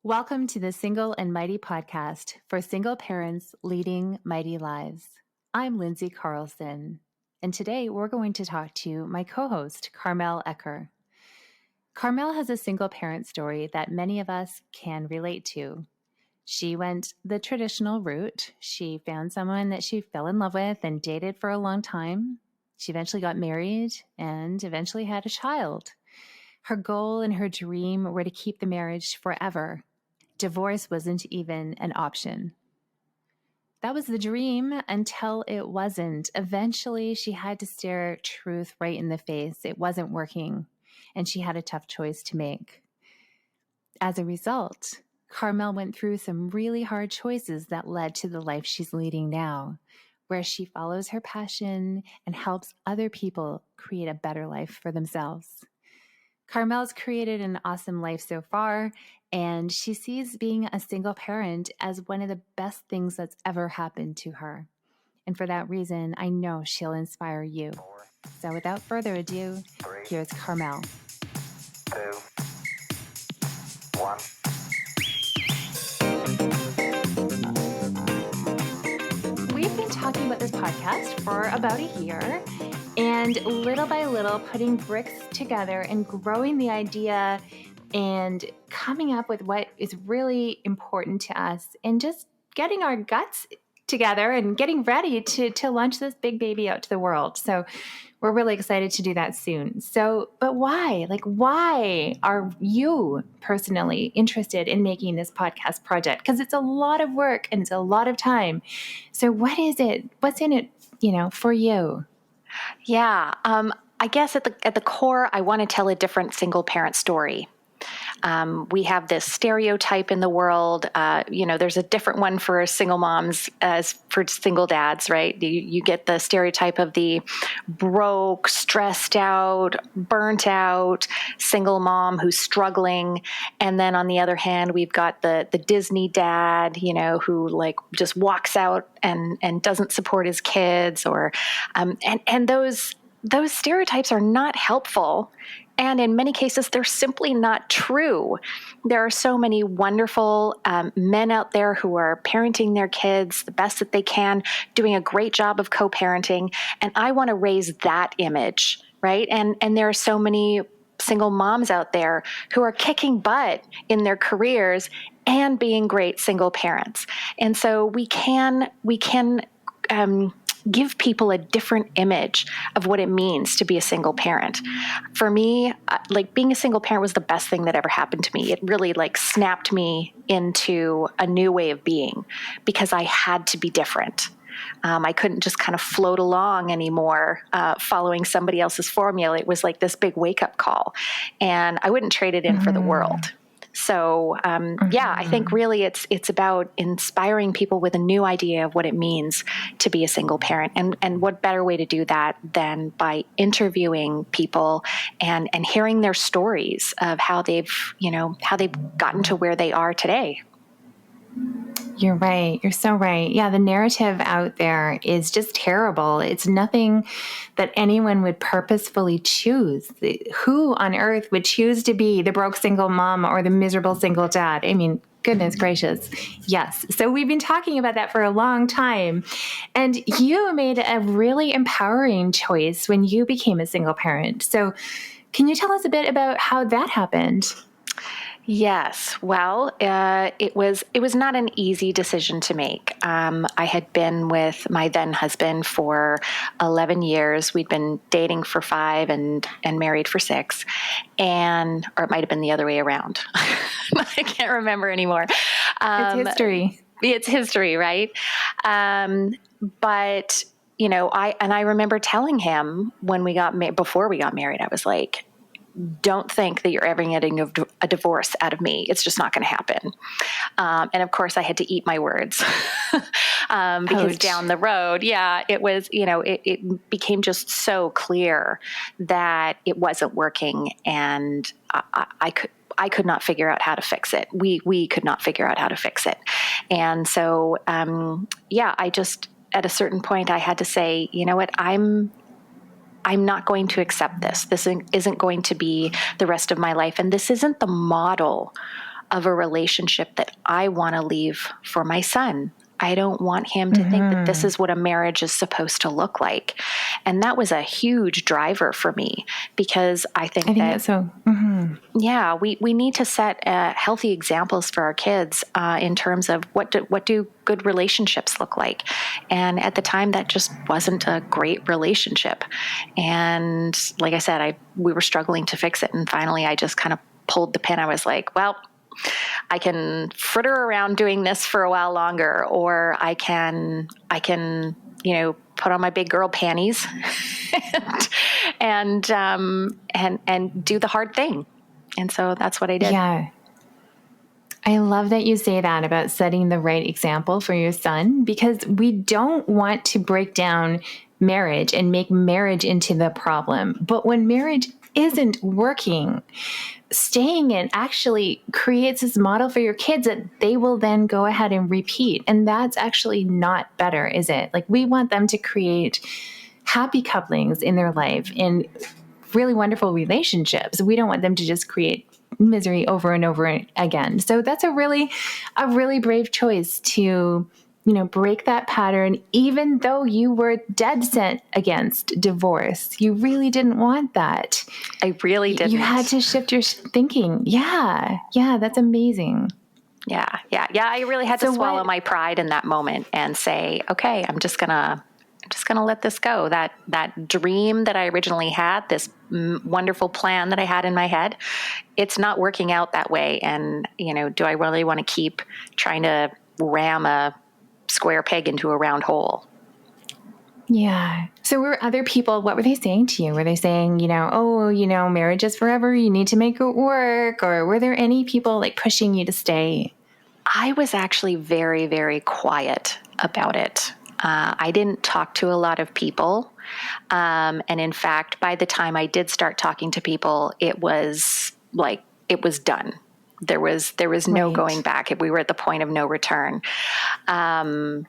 Welcome to the Single and Mighty podcast for single parents leading mighty lives. I'm Lindsay Carlson, and today we're going to talk to my co-host, Carmel Ecker. Carmel has a single parent story that many of us can relate to. She went the traditional route. She found someone that she fell in love with and dated for a long time. She eventually got married and eventually had a child. Her goal and her dream were to keep the marriage forever. Divorce wasn't even an option. That was the dream until it wasn't. Eventually, she had to stare truth right in the face. It wasn't working, and she had a tough choice to make. As a result, Carmel went through some really hard choices that led to the life she's leading now, where she follows her passion and helps other people create a better life for themselves. Carmel's created an awesome life so far, and she sees being a single parent as one of the best things that's ever happened to her. And for that reason, I know she'll inspire you. So without further ado, here's Carmel. 2, 1. We've been talking about this podcast for about a year, and little by little putting bricks together and growing the idea and coming up with what is really important to us and just getting our guts together and getting ready to launch this big baby out to the world. So we're really excited to do that soon. So, but why? Why are you personally interested in making this podcast project? Because it's a lot of work and it's a lot of time. So what is it? What's in it, for you? Yeah, I guess at the core, I want to tell a different single parent story. We have this stereotype in the world. There's a different one for single moms as for single dads, right? You get the stereotype of the broke, stressed out, burnt out single mom who's struggling. And then on the other hand, we've got the Disney dad, who just walks out and doesn't support his kids and those stereotypes are not helpful. And in many cases, they're simply not true. There are so many wonderful men out there who are parenting their kids the best that they can, doing a great job of co-parenting. And I want to raise that image, right? And there are so many single moms out there who are kicking butt in their careers and being great single parents. And so we can give people a different image of what it means to be a single parent. For me, being a single parent was the best thing that ever happened to me. It really snapped me into a new way of being because I had to be different. I couldn't just kind of float along anymore, following somebody else's formula. It was like this big wake-up call, and I wouldn't trade it in for the world. So, I think really it's about inspiring people with a new idea of what it means to be a single parent. And what better way to do that than by interviewing people and hearing their stories of how they've gotten to where they are today. You're right. You're so right. Yeah, the narrative out there is just terrible. It's nothing that anyone would purposefully choose. Who on earth would choose to be the broke single mom or the miserable single dad? I mean, goodness gracious. Yes. So we've been talking about that for a long time. And you made a really empowering choice when you became a single parent. So can you tell us a bit about how that happened? Yes. Well, it was not an easy decision to make. I had been with my then husband for 11 years. We'd been dating for 5 and married for 6, or it might have been the other way around. I can't remember anymore. It's history. It's history, right? But I remember telling him before we got married, I was like, don't think that you're ever getting a divorce out of me. It's just not going to happen. And of course I had to eat my words because down the road, it was, it became just so clear that it wasn't working, and I could not figure out how to fix it. We could not figure out how to fix it. And so, I just, at a certain point I had to say, you know what, I'm not going to accept this. This isn't going to be the rest of my life. And this isn't the model of a relationship that I want to leave for my son. I don't want him to think that this is what a marriage is supposed to look like. And that was a huge driver for me, because I think that, that's so. yeah, we need to set healthy examples for our kids in terms of what do good relationships look like. And at the time, that just wasn't a great relationship. And like I said, we were struggling to fix it. And finally, I just kind of pulled the pin. I was like, well, I can fritter around doing this for a while longer, or I can, put on my big girl panties and do the hard thing. And so that's what I did. Yeah. I love that you say that about setting the right example for your son, because we don't want to break down marriage and make marriage into the problem. But when marriage isn't working, staying in actually creates this model for your kids that they will then go ahead and repeat. And that's actually not better, is it? Like, we want them to create happy couplings in their life and really wonderful relationships. We don't want them to just create misery over and over again. So that's a really brave choice to, break that pattern, even though you were dead set against divorce. You really didn't want that. I really didn't. You had to shift your thinking. Yeah. Yeah. That's amazing. Yeah. I really had to swallow my pride in that moment and say, okay, I'm just gonna let this go. That dream that I originally had, this wonderful plan that I had in my head, it's not working out that way. And, do I really want to keep trying to ram a square peg into a round hole? Yeah. So were other people, what were they saying to you? Were they saying, marriage is forever, you need to make it work? Or were there any people like pushing you to stay? I was actually very, very quiet about it. I didn't talk to a lot of people. And in fact, by the time I did start talking to people, it was done. There was no going back. We were at the point of no return. And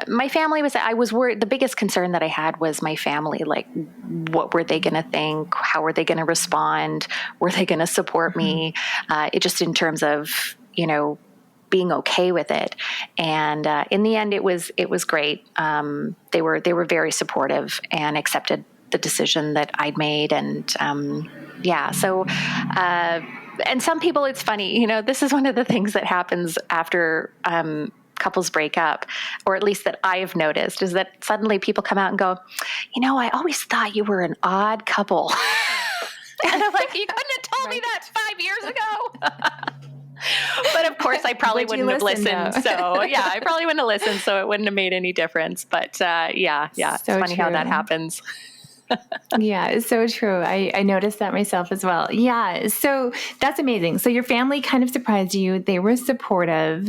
my family I was worried. The biggest concern that I had was my family. Like, what were they going to think? How were they going to respond? Were they going to support me? It just in terms of, being okay with it. And in the end, it was great. They were very supportive and accepted the decision that I'd made. And and some people, it's funny, this is one of the things that happens after couples break up, or at least that I've noticed, is that suddenly people come out and go, I always thought you were an odd couple. And I'm like, you couldn't have told me that 5 years ago. But of course, I probably wouldn't have listened. So I probably wouldn't have listened. So it wouldn't have made any difference. But it's funny how that happens. Yeah, it's so true. I noticed that myself as well. Yeah, so that's amazing. So your family kind of surprised you. They were supportive,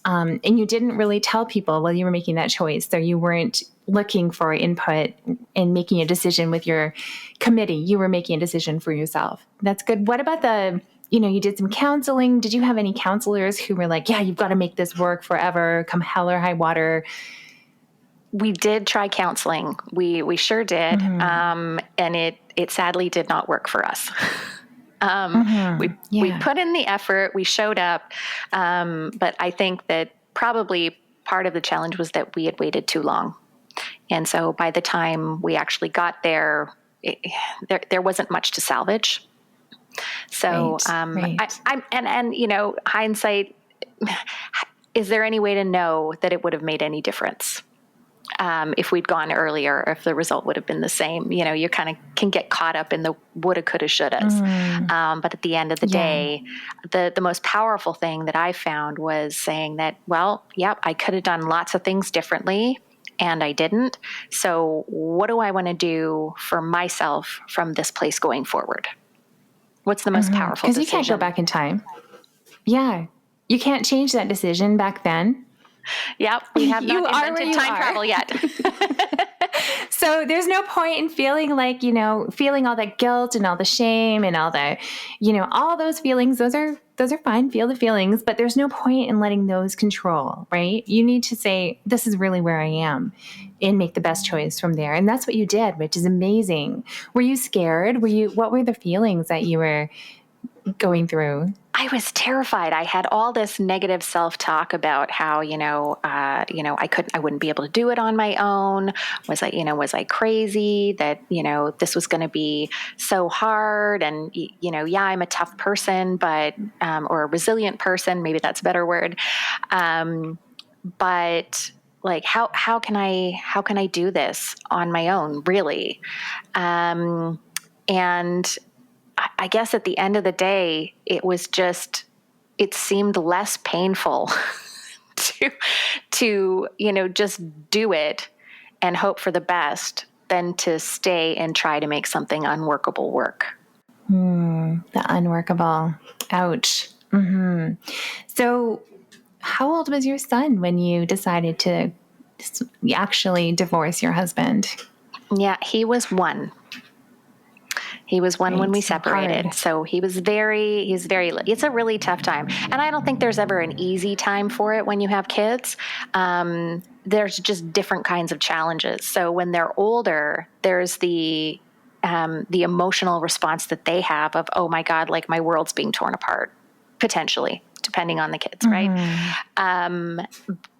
and you didn't really tell people while you were making that choice. So you weren't looking for input and making a decision with your committee. You were making a decision for yourself. That's good. What about you did some counseling. Did you have any counselors who were like, yeah, you've got to make this work forever, come hell or high water? We did try counseling. We sure did. And it sadly did not work for us. We put in the effort, we showed up. But I think that probably part of the challenge was that we had waited too long. And so by the time we actually got there, there wasn't much to salvage. So, hindsight, is there any way to know that it would have made any difference? If we'd gone earlier, or if the result would have been the same, you kind of can get caught up in the woulda, coulda, shouldas. But at the end of the day, the most powerful thing that I found was saying that, I could have done lots of things differently, and I didn't. So what do I want to do for myself from this place going forward? What's the most powerful decision? Because you can't go back in time. Yeah. You can't change that decision back then. Yep. We have not invented time travel yet. So there's no point in feeling like, feeling all that guilt and all the shame and all the, all those feelings. Those are fine. Feel the feelings, but there's no point in letting those control, right? You need to say, this is really where I am, and make the best choice from there. And that's what you did, which is amazing. Were you scared? What were the feelings that you were going through? I was terrified. I had all this negative self-talk about how, I wouldn't be able to do it on my own. Was I crazy that, this was going to be so hard? And, yeah, I'm a tough person, but, or a resilient person, maybe that's a better word. But like, how can I do this on my own, really? And I guess at the end of the day, it seemed less painful to just do it and hope for the best than to stay and try to make something unworkable work. The unworkable. Ouch. Mm-hmm. So how old was your son when you decided to actually divorce your husband? Yeah, he was 1. He was 1 when we separated. Hard. So it's a really tough time. And I don't think there's ever an easy time for it when you have kids. There's just different kinds of challenges. So when they're older, there's the emotional response that they have of, oh my God, like my world's being torn apart, potentially, depending on the kids, right?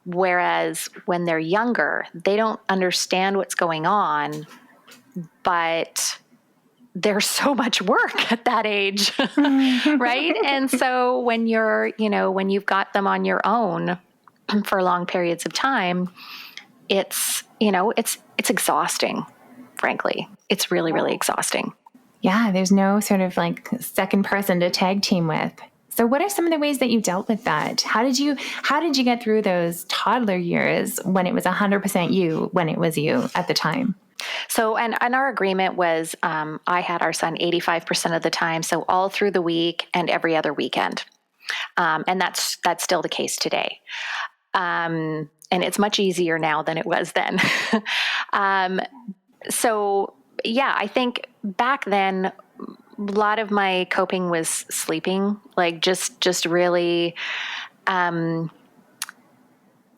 Whereas when they're younger, they don't understand what's going on, but there's so much work at that age, right? And so when when you've got them on your own for long periods of time, it's exhausting, frankly. It's really, really exhausting. Yeah, there's no sort of like second person to tag team with. So what are some of the ways that you dealt with that? How did you get through those toddler years when it was 100% you, when it was you at the time? So, and our agreement was, I had our son 85% of the time, so all through the week and every other weekend. And that's still the case today. And it's much easier now than it was then. So yeah, I think back then, a lot of my coping was sleeping, like just really, like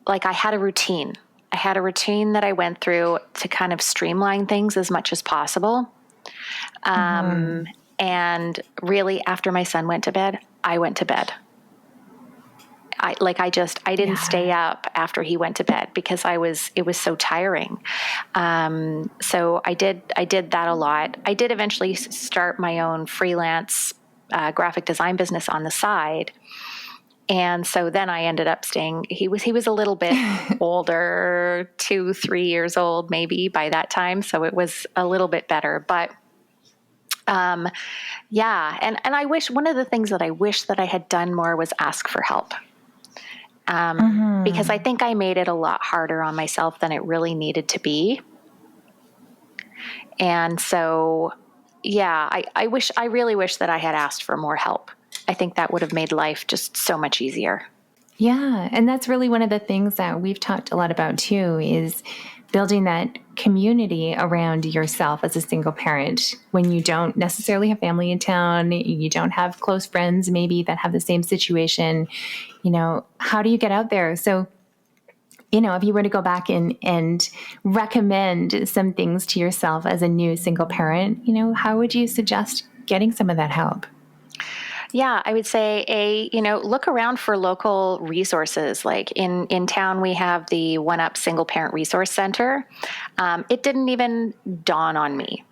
I had a routine. I had a routine that I went through to kind of streamline things as much as possible. And really, after my son went to bed, I went to bed. I didn't stay up after he went to bed because it was so tiring. So I did that a lot. I did eventually start my own freelance graphic design business on the side. And so then I ended up staying. He was a little bit older, 2-3 years old, maybe by that time. So it was a little bit better, but, yeah. And I wish, one of the things that I wish that I had done more was ask for help. Because I think I made it a lot harder on myself than it really needed to be. And so, yeah, I really wish that I had asked for more help. I think that would have made life just so much easier. Yeah. And that's really one of the things that we've talked a lot about too, is building that community around yourself as a single parent when you don't necessarily have family in town, you don't have close friends maybe that have the same situation. How do you get out there? So, if you were to go back and recommend some things to yourself as a new single parent, how would you suggest getting some of that help? Yeah, I would say look around for local resources. Like in town, we have the One Up Single Parent Resource Center. It didn't even dawn on me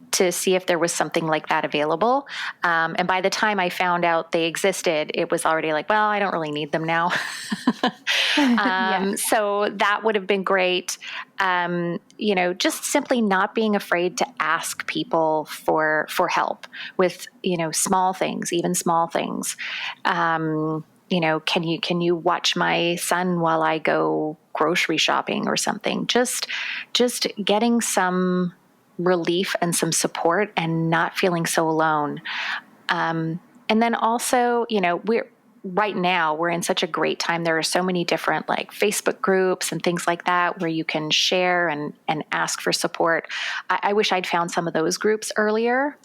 to see if there was something like that available. And by the time I found out they existed, it was already like, well, I don't really need them now. So that would have been great. Just simply not being afraid to ask people for help with, small things, even small things. Can you watch my son while I go grocery shopping or something? Just getting some relief and some support and not feeling so alone. And then also, right now we're in such a great time. There are so many different like Facebook groups and things like that where you can share and ask for support. I wish I'd found some of those groups earlier,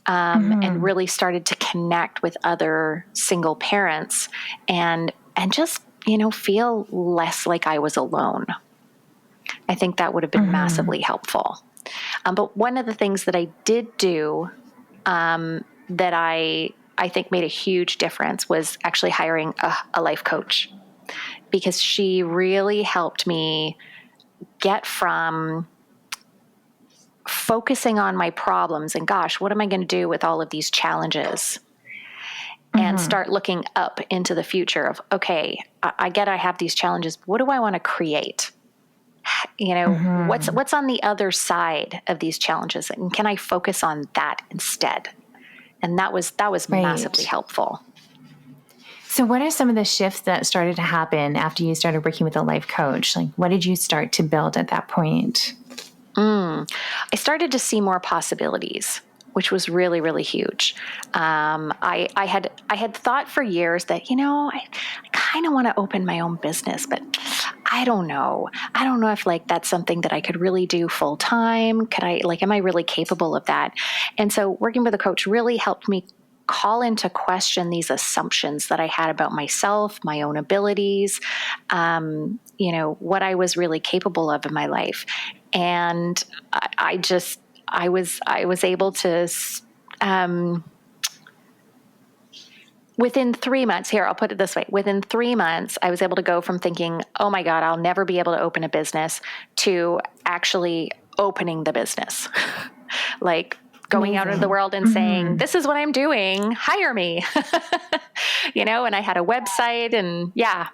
and really started to connect with other single parents and just, feel less like I was alone. I think that would have been massively helpful. But one of the things that I did do, that I I think made a huge difference was actually hiring a life coach, because she really helped me get from focusing on my problems and, gosh, what am I going to do with all of these challenges? And start looking up into the future of, okay, I get I have these challenges. But what do I want to create? What's on the other side of these challenges? And can I focus on that instead? And that was massively helpful. So what are some of the shifts that started to happen after you started working with a life coach? Like, what did you start to build at that point? I started to see more possibilities, which was really, really huge. I had thought for years that, I kind of want to open my own business, but I don't know. I don't know if that's something that I could really do full time. Am I really capable of that? And so working with a coach really helped me call into question these assumptions that I had about myself, my own abilities, what I was really capable of in my life. And I was able to, within 3 months, I'll put it this way. Within 3 months, I was able to go from thinking, oh my God, I'll never be able to open a business, to actually opening the business. Going out into the world and saying, this is what I'm doing, hire me. And I had a website and yeah.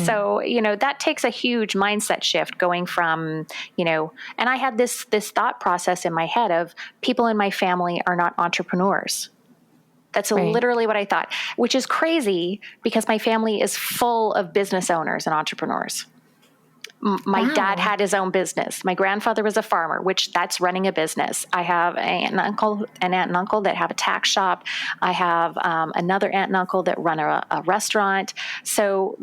So, that takes a huge mindset shift going from, and I had this thought process in my head of, people in my family are not entrepreneurs. That's literally what I thought, which is crazy because my family is full of business owners and entrepreneurs. My dad had his own business. My grandfather was a farmer, which that's running a business. I have an aunt and uncle that have a tax shop. I have another aunt and uncle that run a restaurant. So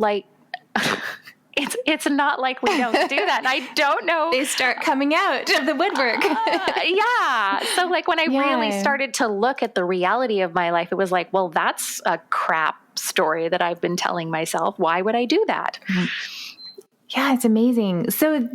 it's not like we don't do that. And I don't know. They start coming out of the woodwork. Yeah. So when I really started to look at the reality of my life, it was like, well, that's a crap story that I've been telling myself. Why would I do that? Yeah, it's amazing. So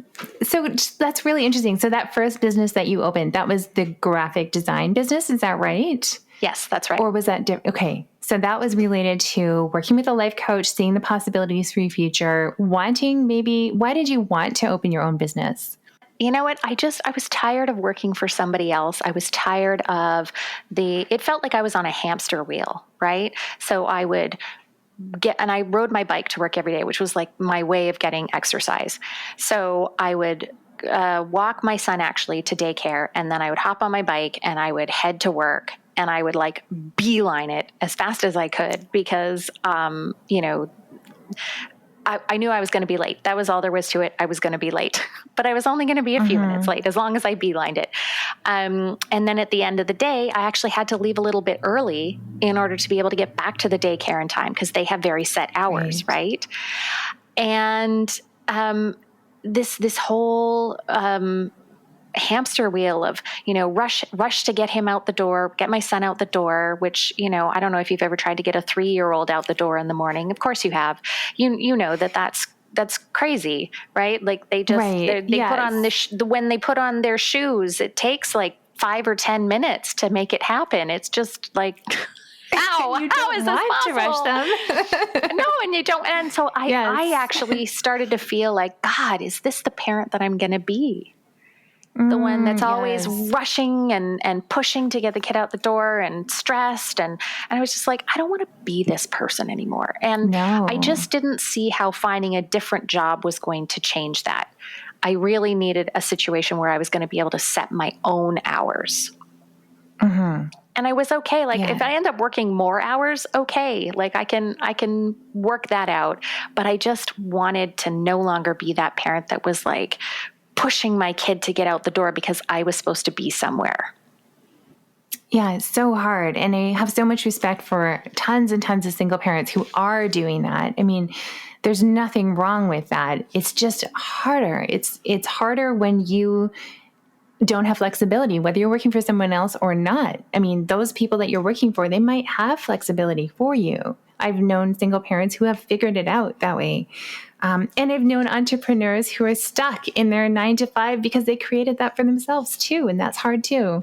that's really interesting. So that first business that you opened, that was the graphic design business. Is that right? Yes, that's right. Or was that different? Okay. So that was related to working with a life coach, seeing the possibilities for your future, why did you want to open your own business? You know what? I was tired of working for somebody else. I was tired of it felt like I was on a hamster wheel, right? So I would and I rode my bike to work every day, which was my way of getting exercise. So I would walk my son actually to daycare, and then I would hop on my bike and I would head to work, and I would beeline it as fast as I could because, I knew I was going to be late. That was all there was to it. I was going to be late, but I was only going to be a few minutes late as long as I beelined it. And then at the end of the day, I actually had to leave a little bit early in order to be able to get back to the daycare in time because they have very set hours, right? And this whole hamster wheel of, rush to get him out the door, get my son out the door, which, I don't know if you've ever tried to get a 3-year-old out the door in the morning. Of course you have. You know that's crazy, right? They just, they put on when they put on their shoes, it takes 5 or 10 minutes to make it happen. It's just how is this possible? To rush them. No, and you don't. And so I actually started to feel God, is this the parent that I'm going to be? The one that's always rushing and pushing to get the kid out the door and stressed. And I was just I don't want to be this person anymore. And I just didn't see how finding a different job was going to change that. I really needed a situation where I was going to be able to set my own hours. And I was okay. If I end up working more hours, okay. I can work that out. But I just wanted to no longer be that parent that was pushing my kid to get out the door because I was supposed to be somewhere. Yeah, it's so hard. And I have so much respect for tons and tons of single parents who are doing that. I mean, there's nothing wrong with that. It's just harder. It's harder when you don't have flexibility, whether you're working for someone else or not. I mean, those people that you're working for, they might have flexibility for you. I've known single parents who have figured it out that way. And I've known entrepreneurs who are stuck in their 9 to 5 because they created that for themselves too. And that's hard too.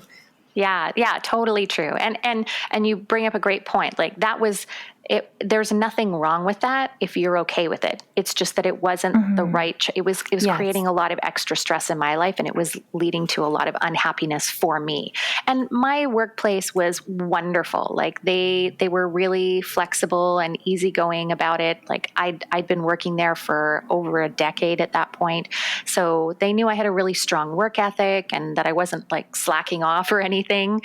Yeah, yeah, totally true. And you bring up a great point. Like that was it, there's nothing wrong with that if you're okay with it. It's just that it wasn't the right it was Yes. creating a lot of extra stress in my life, and it was leading to a lot of unhappiness for me. And my workplace was wonderful. Like they were really flexible and easygoing about it. Like I'd been working there for over a decade at that point. So they knew I had a really strong work ethic and that I wasn't like slacking off or anything.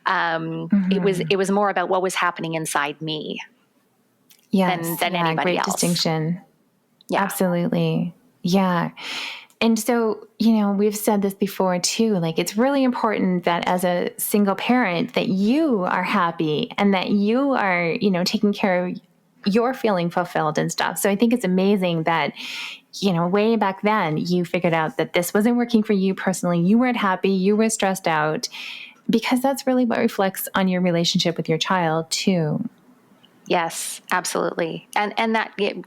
It was more about what was happening inside me than Yes. than Yeah. anybody Great else. distinction. Yeah. Absolutely. Yeah. And so, we've said this before too, like it's really important that as a single parent that you are happy and that you are, taking care of you're feeling fulfilled and stuff. So I think it's amazing that, way back then you figured out that this wasn't working for you personally. You weren't happy. You were stressed out because that's really what reflects on your relationship with your child too. Yes, absolutely. And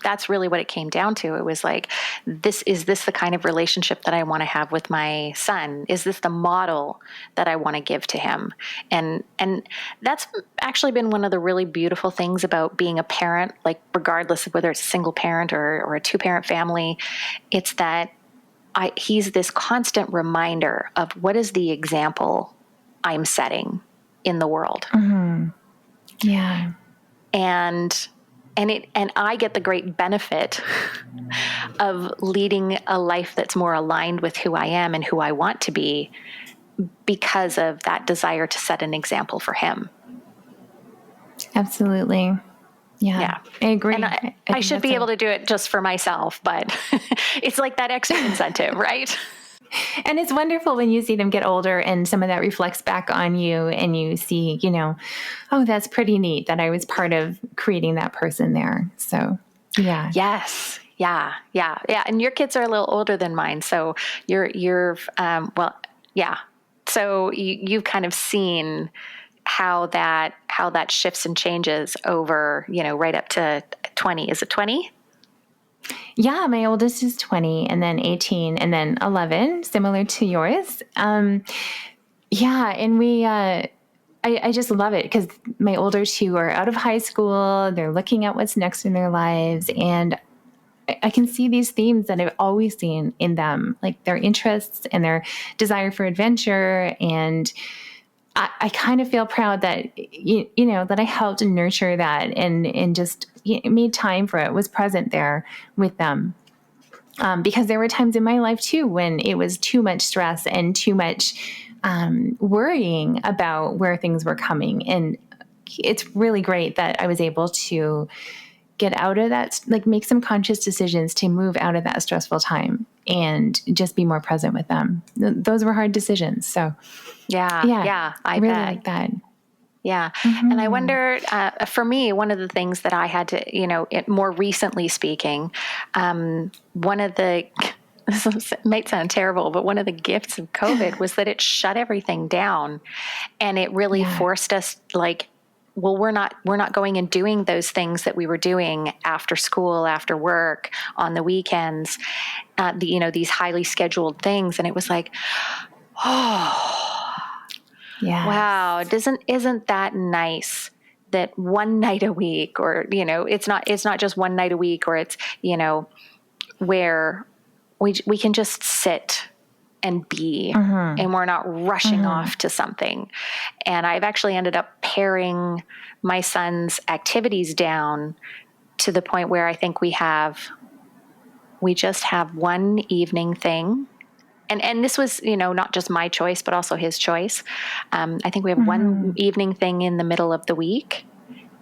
that's really what it came down to. It was like, this the kind of relationship that I want to have with my son? Is this the model that I want to give to him? And that's actually been one of the really beautiful things about being a parent, like regardless of whether it's a single parent or a two-parent family, it's that he's this constant reminder of what is the example I'm setting in the world. Yeah. And I get the great benefit of leading a life that's more aligned with who I am and who I want to be because of that desire to set an example for him. Absolutely. Yeah. Yeah. I agree. And I I think should that's be able to do it just for myself, but it's like that extra incentive, right? And it's wonderful when you see them get older and some of that reflects back on you and you see, oh, that's pretty neat that I was part of creating that person there. So, yeah. Yes. Yeah. Yeah. Yeah. And your kids are a little older than mine. So well, yeah. So you've kind of seen how that shifts and changes over, right up to 20. Is it 20? Yeah, my oldest is 20 and then 18 and then 11, similar to yours. Yeah, and I just love it because my older two are out of high school. They're looking at what's next in their lives. And I can see these themes that I've always seen in them, like their interests and their desire for adventure. And I kind of feel proud that, that I helped nurture that and just made time for it, was present there with them. Because there were times in my life too when it was too much stress and too much worrying about where things were coming. And it's really great that I was able to get out of that, like make some conscious decisions to move out of that stressful time and just be more present with them. Those were hard decisions. So Yeah. yeah, Yeah. I really bet. like that. Yeah. And I wonder, for me, one of the things that I had to, more recently speaking, one of the, this might sound terrible, but one of the gifts of COVID was that it shut everything down and it really forced us like, well, we're not going and doing those things that we were doing after school, after work, on the weekends, these highly scheduled things. And it was like, oh, Yeah. wow, isn't that nice that one night a week, or it's not just one night a week, or it's where we can just sit and be, and we're not rushing off to something. And I've actually ended up paring my son's activities down to the point where I think we just have one evening thing. And this was, not just my choice, but also his choice. I think we have one evening thing in the middle of the week.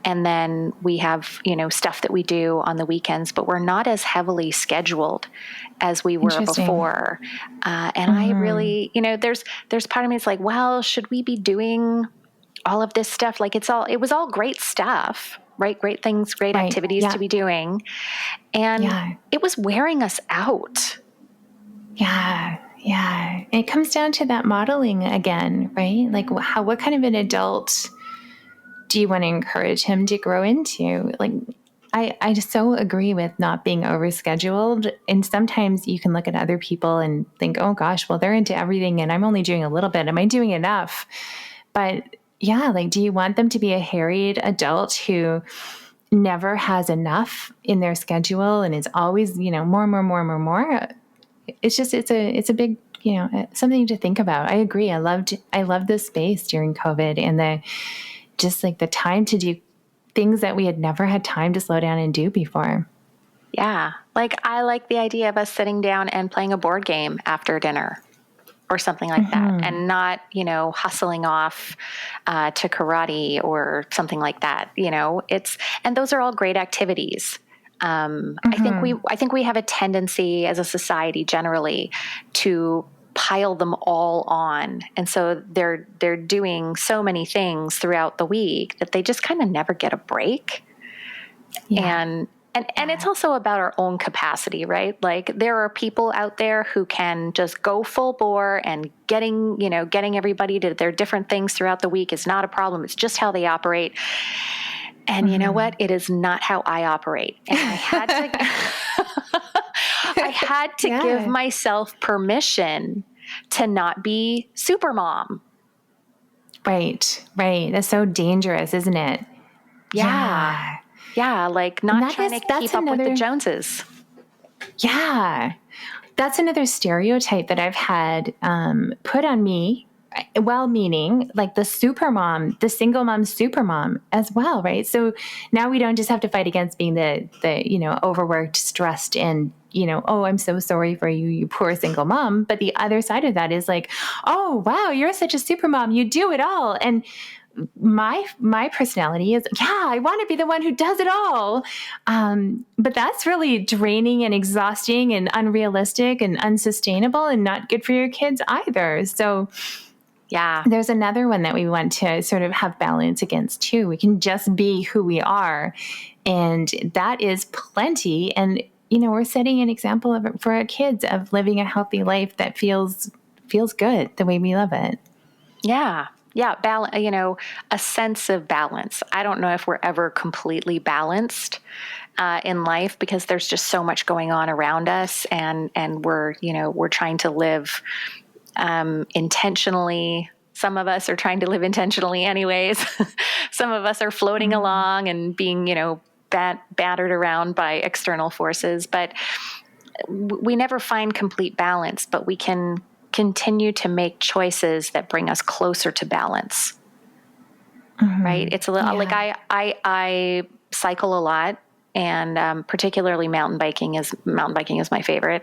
And then we have, stuff that we do on the weekends, but we're not as heavily scheduled as we were before. And I really, there's part of me that's like, well, should we be doing all of this stuff? Like it was all great stuff, right? Great things, great activities to be doing. And it was wearing us out. Yeah. Yeah. It comes down to that modeling again, right? Like what kind of an adult do you want to encourage him to grow into? Like, I just so agree with not being overscheduled. And sometimes you can look at other people and think, oh gosh, well, they're into everything and I'm only doing a little bit. Am I doing enough? But yeah, like, do you want them to be a harried adult who never has enough in their schedule and is always, more? It's a big, something to think about. I agree. I loved this space during COVID and the time to do things that we had never had time to slow down and do before. Yeah. Like, I like the idea of us sitting down and playing a board game after dinner or something like that, and not, hustling off to karate or something like that. And those are all great activities. I think we have a tendency as a society generally to pile them all on. And so they're doing so many things throughout the week that they just kind of never get a break. Yeah. And it's also about our own capacity, right? Like, there are people out there who can just go full bore, and getting everybody to their different things throughout the week is not a problem. It's just how they operate. And you know what? It is not how I operate. And I had to give myself permission to not be super mom. Right. That's so dangerous, isn't it? Yeah. Yeah, like not trying to keep up with the Joneses. Yeah. That's another stereotype that I've had put on me, well-meaning, like the single mom supermom as well, right? So now we don't just have to fight against being the overworked, stressed, and oh, I'm so sorry for you, you poor single mom. But the other side of that is like, oh, wow, you're such a supermom. You do it all. And my personality is, I want to be the one who does it all. But that's really draining and exhausting and unrealistic and unsustainable and not good for your kids either. So yeah, there's another one that we want to sort of have balance against too. We can just be who we are, and that is plenty. And we're setting an example for our kids of living a healthy life that feels good the way we love it. Yeah. Yeah, a sense of balance. I don't know if we're ever completely balanced in life, because there's just so much going on around us, and we're trying to live intentionally. Some of us are trying to live intentionally anyways. Some of us are floating along and being, battered around by external forces. But we never find complete balance, but we can continue to make choices that bring us closer to balance. Right? It's a little like I cycle a lot, and particularly mountain biking is my favorite.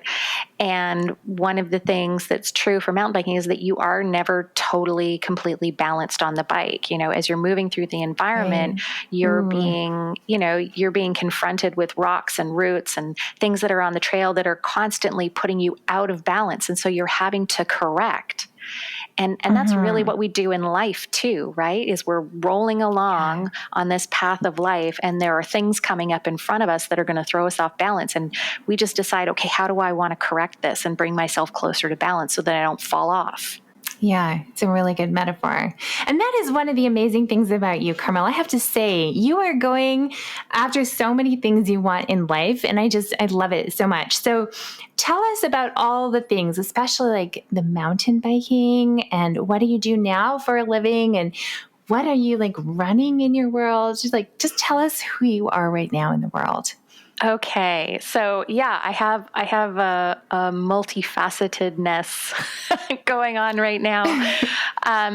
And one of the things that's true for mountain biking is that you are never totally, completely balanced on the bike. As you're moving through the environment, you're being confronted with rocks and roots and things that are on the trail that are constantly putting you out of balance. And so you're having to correct. And that's really what we do in life too, right? Is we're rolling along on this path of life, and there are things coming up in front of us that are going to throw us off balance. And we just decide, okay, how do I want to correct this and bring myself closer to balance so that I don't fall off? Yeah, it's a really good metaphor. And that is one of the amazing things about you, Carmel. I have to say, you are going after so many things you want in life, and I love it so much. So tell us about all the things, especially like the mountain biking, and what do you do now for a living, and what are you like running in your world? Just tell us who you are right now in the world. Okay, so yeah, I have a multifacetedness going on right now.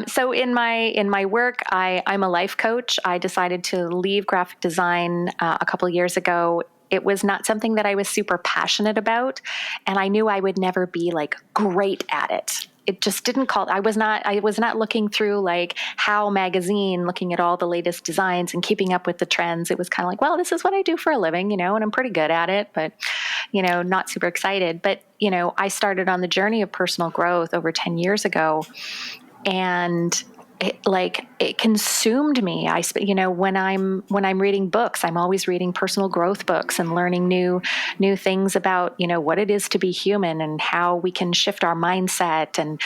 So in my work, I'm a life coach. I decided to leave graphic design a couple of years ago. It was not something that I was super passionate about, and I knew I would never be like great at it. It just didn't call. I was not looking through like How magazine, looking at all the latest designs and keeping up with the trends. It was kind of like, well, this is what I do for a living, and I'm pretty good at it, but, not super excited. But, I started on the journey of personal growth over 10 years ago, and it consumed me. When I'm reading books, I'm always reading personal growth books and learning new things about, what it is to be human and how we can shift our mindset and,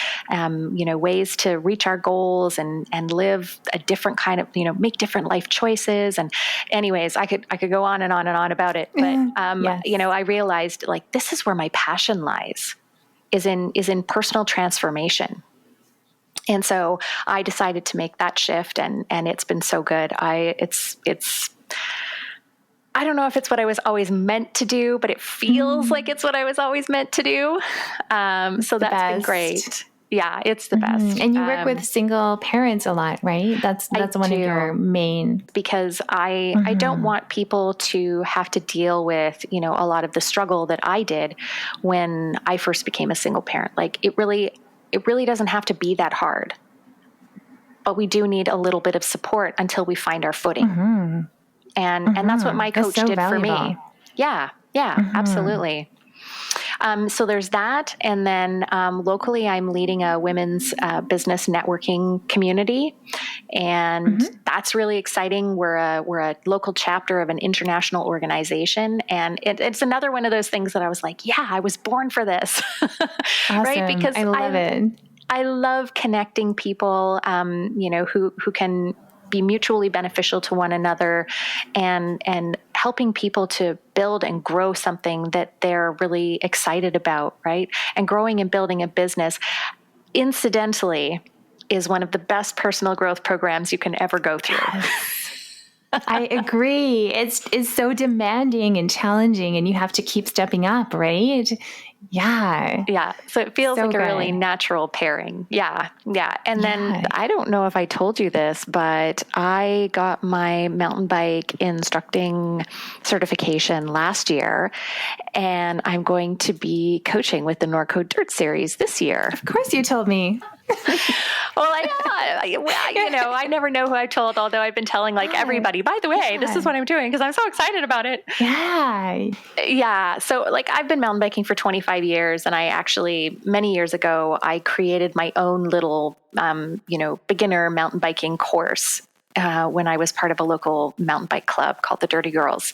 ways to reach our goals and live a different kind of, make different life choices. And anyways, I could go on and on and on about it. But, yes. I realized like, this is where my passion lies, is in personal transformation. And so I decided to make that shift, and it's been so good. I don't know if it's what I was always meant to do, but it feels like it's what I was always meant to do. So that's been great. Yeah, it's the best. And you work with single parents a lot, right? That's one of your main. Because I don't want people to have to deal with, a lot of the struggle that I did when I first became a single parent. Like it really doesn't have to be that hard. But we do need a little bit of support until we find our footing. And that's what my coach did valuable. for me. Yeah, absolutely. So there's that. And then locally, I'm leading a women's business networking community. And that's really exciting. We're a local chapter of an international organization. And it's another one of those things that I was like, yeah, I was born for this. Awesome. Right? Because I love it. I love connecting people, who can be mutually beneficial to one another, and helping people to build and grow something that they're really excited about, right? And growing and building a business, incidentally, is one of the best personal growth programs you can ever go through. I agree. It's so demanding and challenging, and you have to keep stepping up, right? Yeah. Yeah. So it feels like a really natural pairing. Yeah. Yeah. And then I don't know if I told you this, but I got my mountain bike instructing certification last year, and I'm going to be coaching with the Norco Dirt Series this year. Of course you told me. Well, I never know who I told, although I've been telling everybody, by the way, this is what I'm doing because I'm so excited about it. Yeah. Yeah. So I've been mountain biking for 25 years, and I actually, many years ago, I created my own little, beginner mountain biking course when I was part of a local mountain bike club called the Dirty Girls.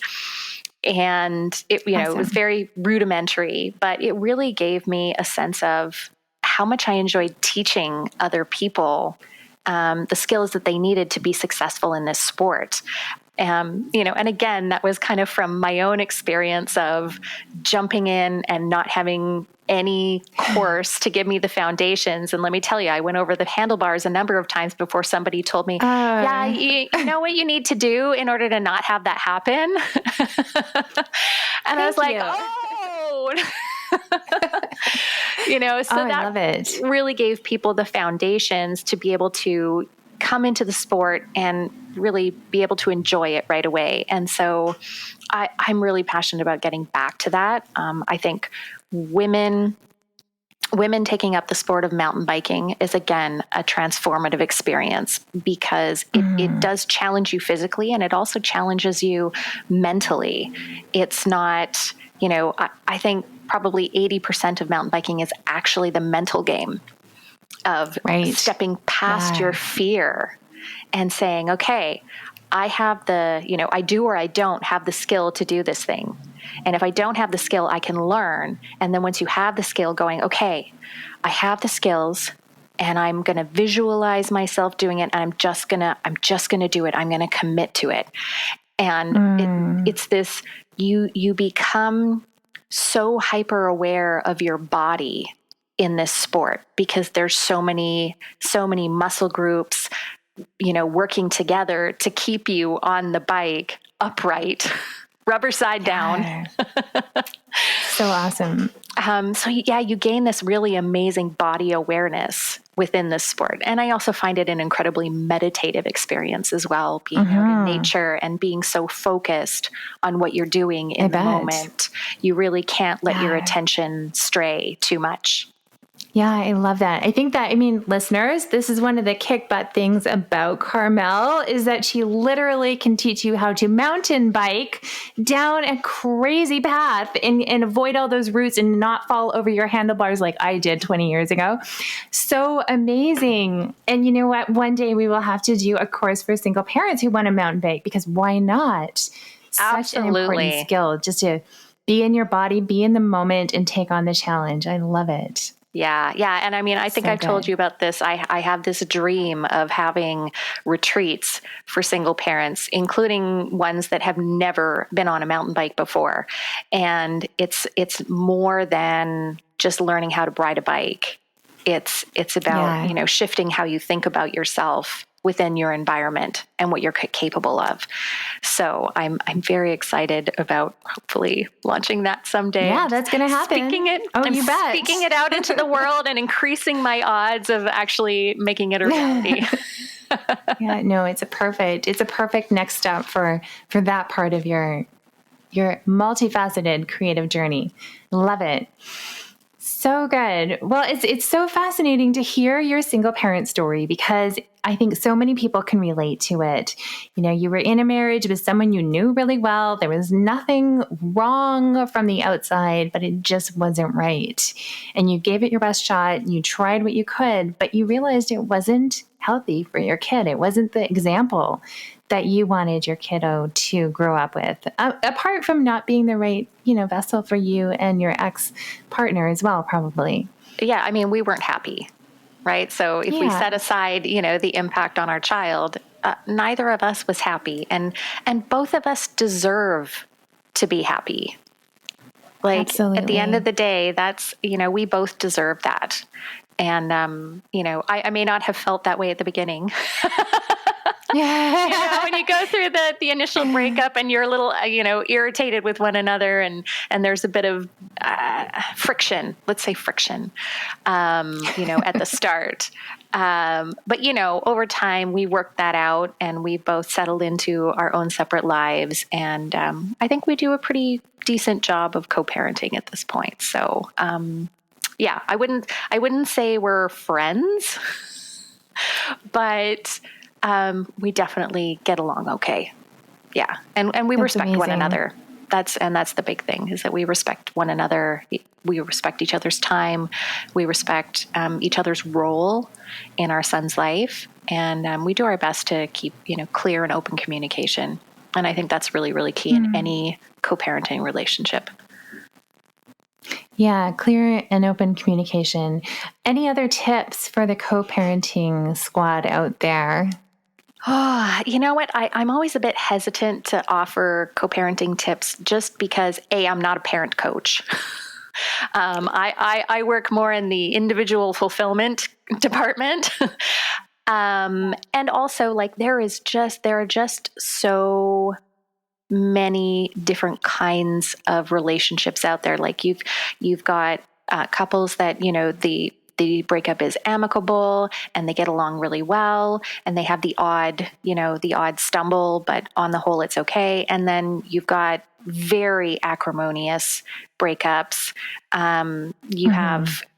And it, it was very rudimentary, but it really gave me a sense of how much I enjoyed teaching other people the skills that they needed to be successful in this sport. And again, that was kind of from my own experience of jumping in and not having any course to give me the foundations. And let me tell you, I went over the handlebars a number of times before somebody told me, you know what you need to do in order to not have that happen? And I was like, oh... I love it. Really gave people the foundations to be able to come into the sport and really be able to enjoy it right away. And so I'm really passionate about getting back to that. I think women taking up the sport of mountain biking is, again, a transformative experience because it does challenge you physically, and it also challenges you mentally. It's not, I think probably 80% of mountain biking is actually the mental game of stepping past your fear and saying, okay, I have I do or I don't have the skill to do this thing. And if I don't have the skill, I can learn. And then once you have the skill, going, okay, I have the skills, and I'm going to visualize myself doing it. And I'm just going to do it. I'm going to commit to it. And it's this, you become so hyper aware of your body in this sport because there's so many muscle groups, working together to keep you on the bike upright, rubber side down. So awesome. You gain this really amazing body awareness within this sport. And I also find it an incredibly meditative experience as well, being out in nature and being so focused on what you're doing in the moment. You really can't let your attention stray too much. Yeah, I love that. I think that, listeners, this is one of the kick butt things about Carmel is that she literally can teach you how to mountain bike down a crazy path and avoid all those roots and not fall over your handlebars like I did 20 years ago. So amazing. And you know what? One day we will have to do a course for single parents who want to mountain bike because why not? Such an important skill just to be in your body, be in the moment, and take on the challenge. I love it. Yeah. And I think I've told you about this. I have this dream of having retreats for single parents, including ones that have never been on a mountain bike before. And it's more than just learning how to ride a bike. It's about, shifting how you think about yourself within your environment and what you're capable of. So I'm very excited about hopefully launching that someday. Yeah, that's going to happen. You bet. Speaking it out into the world and increasing my odds of actually making it a reality. Yeah, no, it's a perfect next step for that part of your multifaceted creative journey. Love it. So good. Well, it's so fascinating to hear your single parent story because I think so many people can relate to it. You were in a marriage with someone you knew really well. There was nothing wrong from the outside, but it just wasn't right. And you gave it your best shot. You tried what you could, but you realized it wasn't healthy for your kid. It wasn't the example that you wanted your kiddo to grow up with, apart from not being the right, vessel for you and your ex-partner as well, probably. Yeah. I mean, we weren't happy, right? So if we set aside, the impact on our child, neither of us was happy, and both of us deserve to be happy. Like Absolutely. At the end of the day, that's, we both deserve that. And, I may not have felt that way at the beginning. When you go through the initial breakup and you're a little, irritated with one another and there's a bit of friction, let's say friction, at the start. But, over time we worked that out and we both settled into our own separate lives. And I think we do a pretty decent job of co-parenting at this point. So, yeah, I wouldn't say we're friends, but we definitely get along okay. Yeah. And we respect one another. That's the big thing, is that we respect one another. We respect each other's time. We respect each other's role in our son's life. And we do our best to keep, clear and open communication. And I think that's really, really key in any co-parenting relationship. Yeah, clear and open communication. Any other tips for the co-parenting squad out there? Oh, you know what? I'm always a bit hesitant to offer co-parenting tips just because, I'm not a parent coach. I work more in the individual fulfillment department. And also, there are just so many different kinds of relationships out there. Like you've got couples that, the breakup is amicable and they get along really well and they have the odd stumble, but on the whole, it's okay. And then you've got very acrimonious breakups.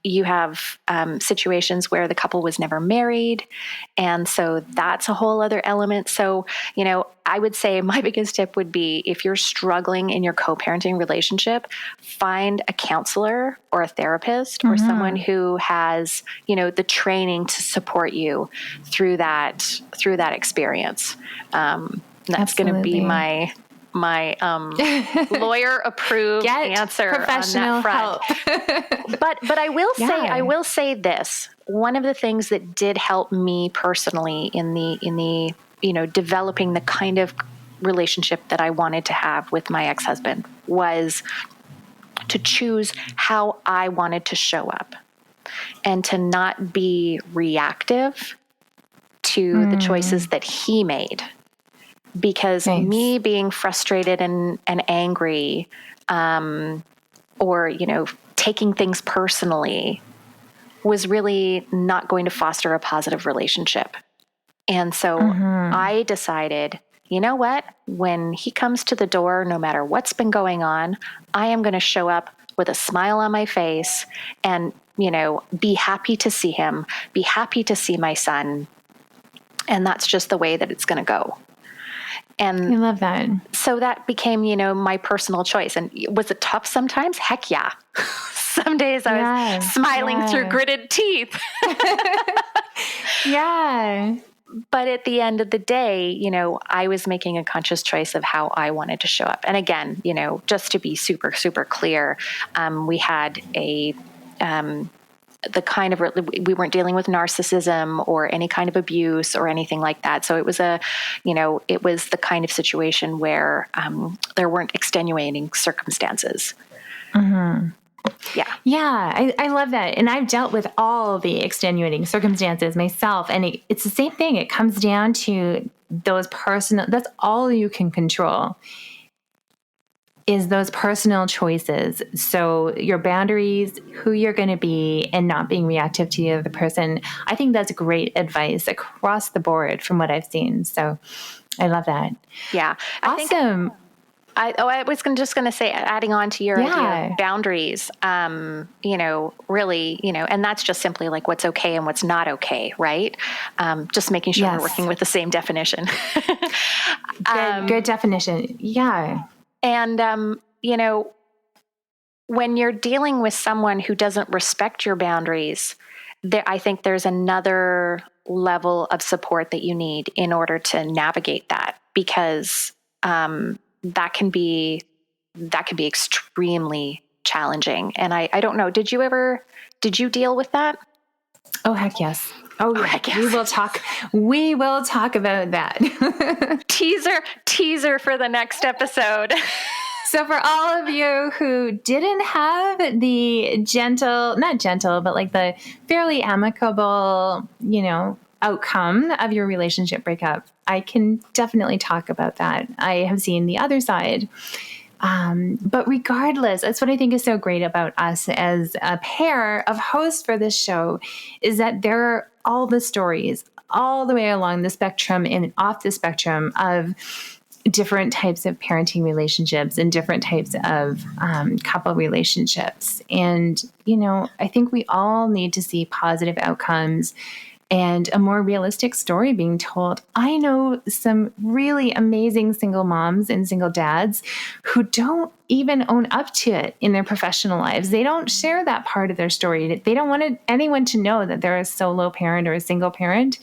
You have situations where the couple was never married. And so that's a whole other element. So, I would say my biggest tip would be, if you're struggling in your co-parenting relationship, find a counselor or a therapist or someone who has, the training to support you through that experience. That's going to be my lawyer approved answer on that front. But I will say this. One of the things that did help me personally in the developing the kind of relationship that I wanted to have with my ex-husband was to choose how I wanted to show up and to not be reactive to the choices that he made. Because me being frustrated and angry, or, taking things personally, was really not going to foster a positive relationship. And so I decided, you know what? When he comes to the door, no matter what's been going on, I am going to show up with a smile on my face and, be happy to see him, be happy to see my son. And that's just the way that it's going to go. And I love that. So that became, my personal choice. And was it tough sometimes? Heck yeah. Some days I was smiling through gritted teeth. Yeah. But at the end of the day, I was making a conscious choice of how I wanted to show up. And again, just to be super, super clear, we had we weren't dealing with narcissism or any kind of abuse or anything like that. So it was it was the kind of situation where there weren't extenuating circumstances. Yeah. Yeah, I love that. And I've dealt with all the extenuating circumstances myself. And it's the same thing. It comes down to those personal, that's all you can control is those personal choices. So your boundaries, who you're going to be, and not being reactive to the other person. I think that's great advice across the board from what I've seen. So I love that. Yeah. Awesome. I was just going to say, adding on to your idea of boundaries, really, and that's just simply like what's okay and what's not okay, right? Just making sure we're working with the same definition. Good definition. Yeah. And, when you're dealing with someone who doesn't respect your boundaries, I think there's another level of support that you need in order to navigate that, because that can be extremely challenging. And I don't know, did you deal with that? Oh, heck yes. Oh, heck yes. We will talk about that. Teaser for the next episode. So for all of you who didn't have the not gentle, but like the fairly amicable, outcome of your relationship breakup, I can definitely talk about that. I have seen the other side. But regardless, that's what I think is so great about us as a pair of hosts for this show, is that there are all the stories all the way along the spectrum and off the spectrum of different types of parenting relationships and different types of couple relationships. And, I think we all need to see positive outcomes and a more realistic story being told. I know some really amazing single moms and single dads who don't even own up to it in their professional lives. They don't share that part of their story. They don't want anyone to know that they're a solo parent or a single parent,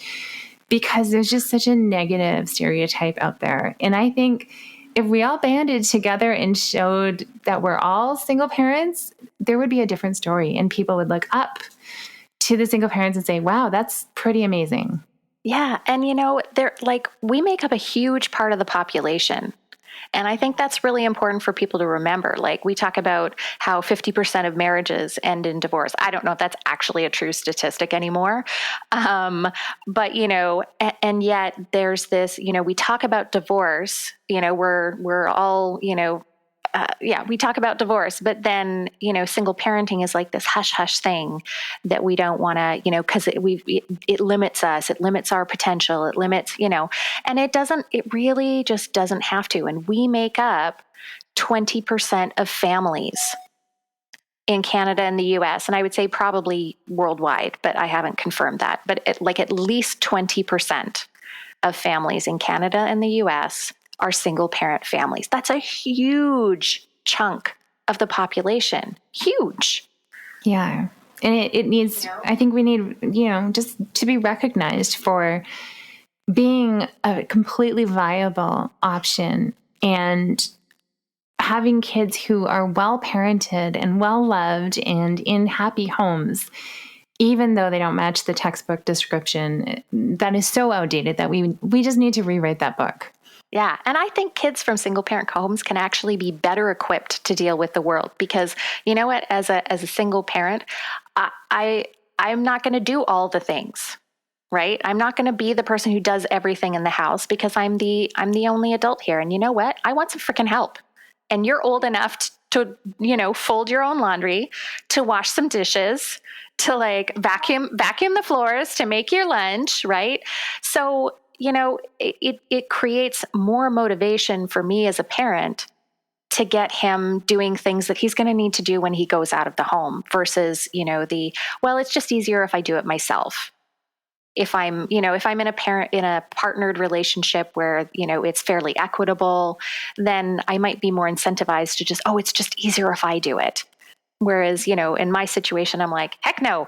because there's just such a negative stereotype out there. And I think if we all banded together and showed that we're all single parents, there would be a different story, and people would look up to the single parents and say, wow, that's pretty amazing. Yeah. And, we make up a huge part of the population. And I think that's really important for people to remember. Like, we talk about how 50% of marriages end in divorce. I don't know if that's actually a true statistic anymore. But, and yet there's this, we talk about divorce, we're all, we talk about divorce, but then, single parenting is like this hush hush thing that we don't want to, because it limits us, it limits our potential, it limits, and it really just doesn't have to. And we make up 20% of families in Canada and the US, and I would say probably worldwide, but I haven't confirmed that. But at least 20% of families in Canada and the US are single parent families. That's a huge chunk of the population. Huge. Yeah. And it needs, I think we need, just to be recognized for being a completely viable option, and having kids who are well parented and well loved and in happy homes, even though they don't match the textbook description. That is so outdated that we just need to rewrite that book. Yeah. And I think kids from single parent homes can actually be better equipped to deal with the world, because you know what, as a single parent, I'm not going to do all the things, right? I'm not going to be the person who does everything in the house, because I'm the only adult here. And you know what? I want some freaking help. And you're old enough to fold your own laundry, to wash some dishes, to like vacuum the floors, to make your lunch, right? So it creates more motivation for me as a parent to get him doing things that he's going to need to do when he goes out of the home, versus, it's just easier if I do it myself. If I'm in a partnered relationship where, it's fairly equitable, then I might be more incentivized to just, it's just easier if I do it. Whereas, in my situation, I'm like, heck no,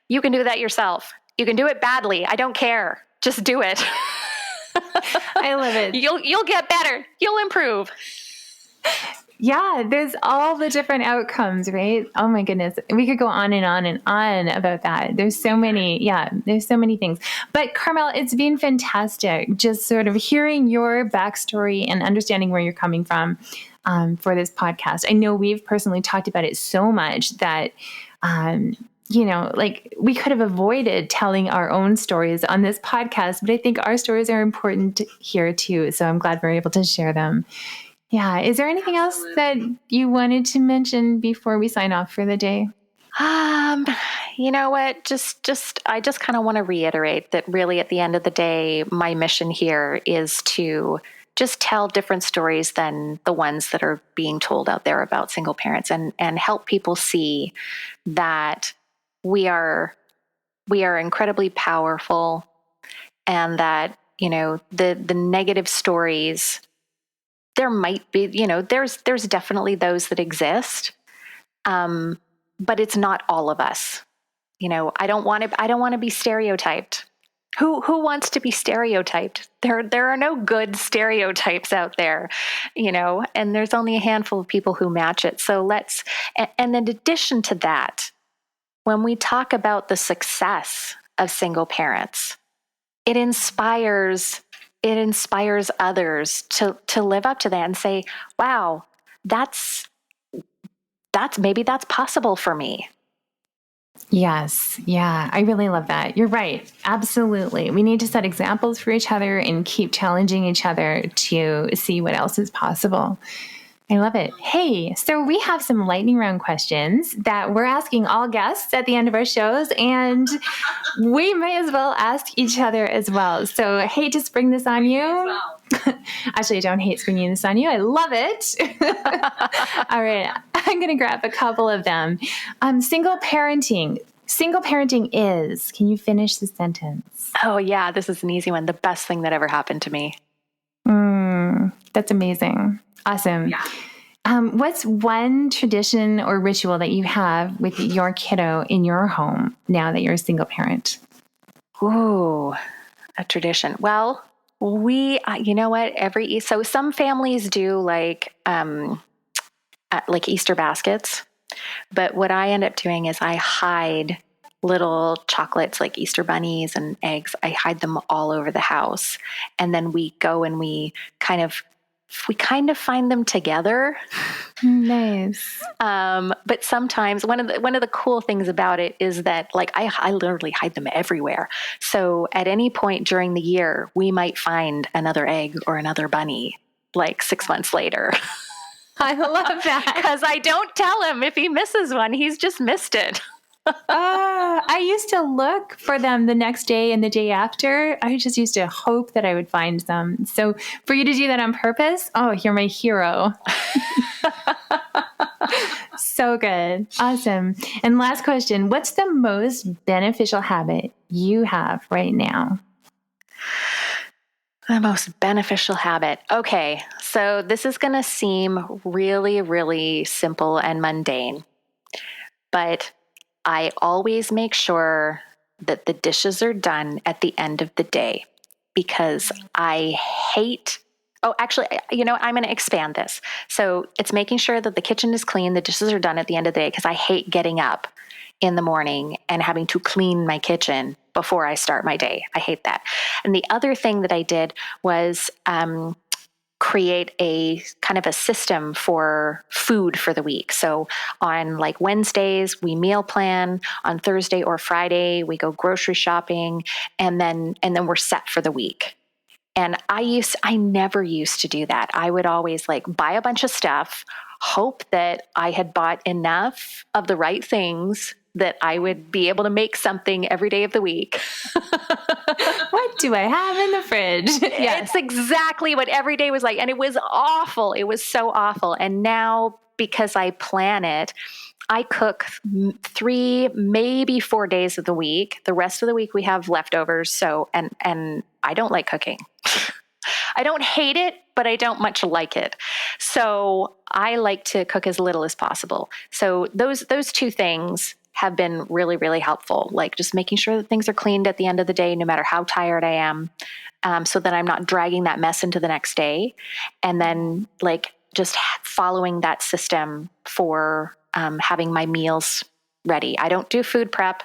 you can do that yourself. You can do it badly. I don't care. Just do it. I love it. You'll get better. You'll improve. Yeah, there's all the different outcomes, right? Oh my goodness. We could go on and on and on about that. There's so many things. But Carmel, it's been fantastic just sort of hearing your backstory and understanding where you're coming from. for this podcast. I know we've personally talked about it so much that, like we could have avoided telling our own stories on this podcast, but I think our stories are important here too. So I'm glad we're able to share them. Yeah. Is there anything else that you wanted to mention before we sign off for the day? You know what? I just kind of want to reiterate that really at the end of the day, my mission here is to just tell different stories than the ones that are being told out there about single parents and help people see that we are incredibly powerful and that, the negative stories, there might be, there's definitely those that exist. But it's not all of us. I don't want to be stereotyped. Who wants to be stereotyped? There are no good stereotypes out there, and there's only a handful of people who match it. So and in addition to that, when we talk about the success of single parents, it inspires others to live up to that and say, wow, that's possible for me. Yes. Yeah. I really love that. You're right. Absolutely. We need to set examples for each other and keep challenging each other to see what else is possible. I love it. Hey, so we have some lightning round questions that we're asking all guests at the end of our shows, and we may as well ask each other as well. So I hate to spring this on you. Actually, I don't hate springing this on you. I love it. All right. I'm going to grab a couple of them. Single parenting. Single parenting is, can you finish the sentence? Oh, yeah. This is an easy one. The best thing that ever happened to me. That's amazing. Awesome. Yeah. What's one tradition or ritual that you have with your kiddo in your home now that you're a single parent? Ooh, a tradition. Well, we, you know what? So some families do like Easter baskets, but what I end up doing is I hide little chocolates like Easter bunnies and eggs. I hide them all over the house, and then we go and we kind of find them together. Nice. But sometimes one of the cool things about it is that like I literally hide them everywhere. So at any point during the year, we might find another egg or another bunny like 6 months later. I love that. Because I don't tell him if he misses one, he's just missed it. I used to look for them the next day and the day after. I just used to hope that I would find them. So for you to do that on purpose, oh, you're my hero. So good. Awesome. And last question, what's the most beneficial habit you have right now? The most beneficial habit. Okay, so this is going to seem really, really simple and mundane, but I always make sure that the dishes are done at the end of the day because I hate. Oh, actually, I'm going to expand this. So it's making sure that the kitchen is clean, the dishes are done at the end of the day because I hate getting up in the morning and having to clean my kitchen before I start my day. I hate that. And the other thing that I did was create a kind of a system for food for the week. So on like Wednesdays, we meal plan. On Thursday or Friday, we go grocery shopping, and then we're set for the week. And I never used to do that. I would always like buy a bunch of stuff, hope that I had bought enough of the right things that I would be able to make something every day of the week. What do I have in the fridge? Yes. It's exactly what every day was like. And it was awful. It was so awful. And now, because I plan it, I cook 3, maybe 4 days of the week. The rest of the week we have leftovers. So, and I don't like cooking. I don't hate it, but I don't much like it. So I like to cook as little as possible. So those two things have been really, really helpful. Like just making sure that things are cleaned at the end of the day, no matter how tired I am, so that I'm not dragging that mess into the next day. And then like just following that system for having my meals ready. I don't do food prep.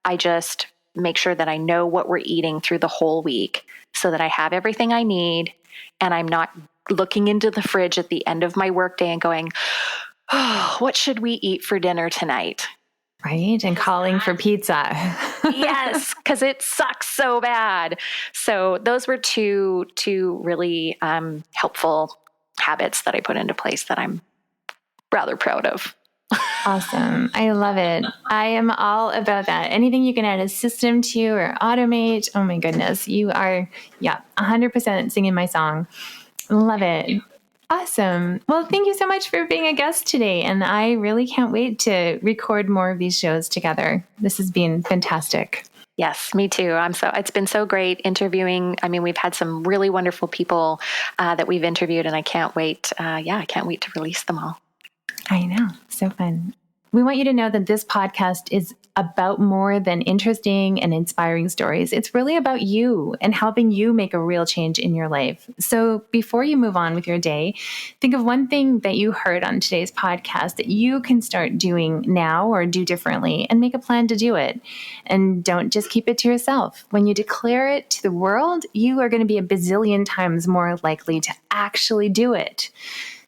I just make sure that I know what we're eating through the whole week so that I have everything I need and I'm not looking into the fridge at the end of my workday and going, oh, what should we eat for dinner tonight? Right. And calling for pizza. Yes, because it sucks so bad. So those were two really helpful habits that I put into place that I'm rather proud of. Awesome. I love it. I am all about that. Anything you can add a system to or automate. Oh my goodness. You are, 100% singing my song. Love it. Awesome. Well, thank you so much for being a guest today. And I really can't wait to record more of these shows together. This has been fantastic. Yes, me too. It's been so great interviewing. I mean, we've had some really wonderful people that we've interviewed, and I can't wait. I can't wait to release them all. I know. So fun. We want you to know that this podcast is about more than interesting and inspiring stories. It's really about you and helping you make a real change in your life. So before you move on with your day, think of one thing that you heard on today's podcast that you can start doing now or do differently, and make a plan to do it. And don't just keep it to yourself. When you declare it to the world, you are going to be a bazillion times more likely to actually do it.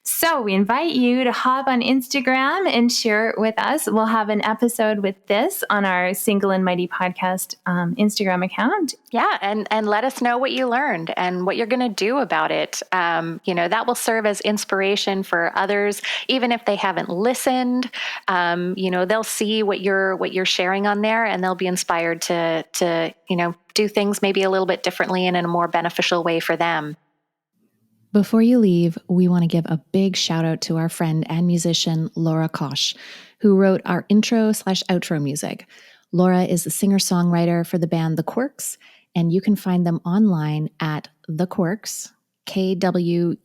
So we invite you to hop on Instagram and share it with us. We'll have an episode with this on our Single and Mighty podcast Instagram account. Yeah, and let us know what you learned and what you're going to do about it. That will serve as inspiration for others, even if they haven't listened. They'll see what you're sharing on there, and they'll be inspired to do things maybe a little bit differently and in a more beneficial way for them. Before you leave, we want to give a big shout out to our friend and musician, Laura Kosh, who wrote our intro/outro music. Laura is the singer-songwriter for the band The Quirks, and you can find them online at The Quirks, KWERKS.com.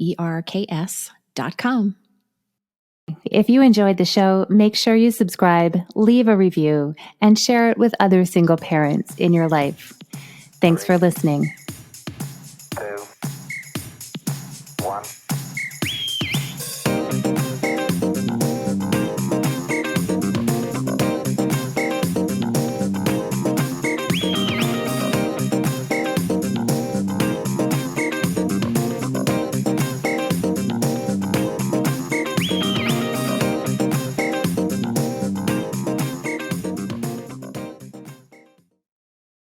If you enjoyed the show, make sure you subscribe, leave a review, and share it with other single parents in your life. Thanks for listening.